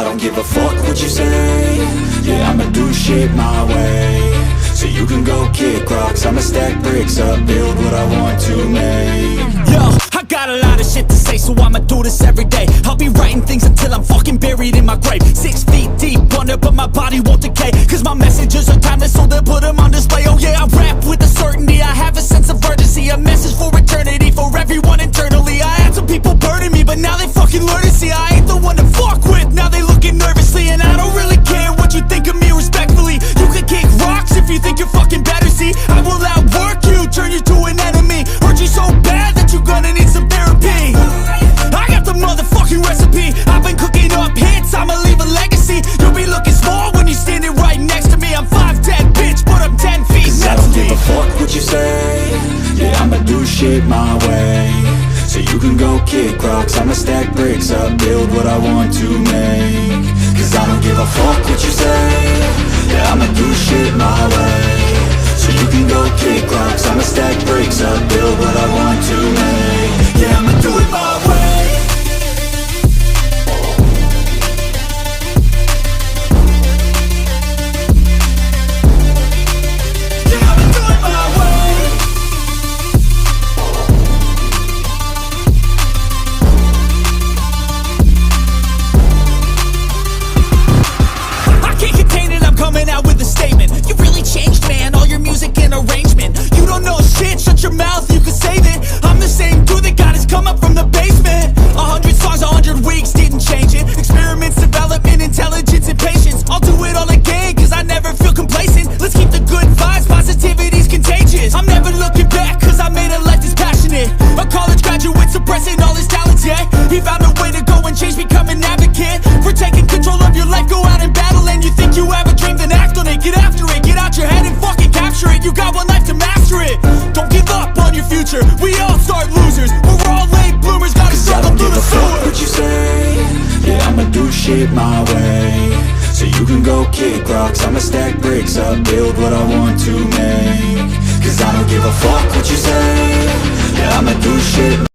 don't give a fuck what you say. Yeah, I'ma do shit my way. So you can go kick rocks, I'ma stack bricks up, build what I want to make. Yo, I got a lot of shit to say, so I'ma do this every day. I'll be writing things until I'm fucking buried in my grave. 6 feet deep under, but my body won't decay, cause my messages are timeless, so they'll put them on display. Oh yeah, I rap with a certainty, I have a sense of urgency, a message for eternity, for everyone internally. I had some people burning me, but now they fucking learn to see I ain't the one to fuck with, now they looking nervously. And I don't really care what you think of me, respectfully. You can kick rocks if you think you're fucking better, see I will outwork you, turn you to an enemy. Hurt you so bad that you're gonna need some therapy. I got the motherfucking recipe, I've been cooking up hits, I'ma leave a legacy. You'll be looking small when you're standing right next to me. I'm 5'10", bitch, but I'm 10 feet next to me. I don't give a fuck what you say. Yeah, I'ma do shit my way. So you can go kick rocks, I'ma stack bricks up, build what I want to make. Cause I don't give a fuck what you say. Yeah, I'ma do shit my way. So you can go kick rocks, I'ma stack bricks up, build what I want to make. Yeah, I'ma do it my way. Coming out with a statement. You really changed, man, all your music and arrangement. You don't know shit, shut your mouth, you can save it. I'm the same dude that got his come up from the basement. 100 songs, 100 weeks, didn't change it. Experiments, development, intelligence, and patience. I'll do it all again, cause I never feel complacent. Let's keep the good vibes, positivity's contagious. I'm never looking back, cause I made a life that's passionate. A college graduate suppressing all his talents, yeah. He found a way to go and change, become an advocate for taking control of your life, go out and battle. And you think you have a dream, then act on it, get after it, get out your head and fucking capture it. You got one life to master it. Don't give up on your future, we all start losers. We're all late bloomers, gotta struggle through the sewer. What you say? Yeah, I'ma do shit my way. So you can go kick rocks, I'ma stack bricks up, build what I want to make. Cause I don't give a fuck what you say. Yeah, I'ma do shit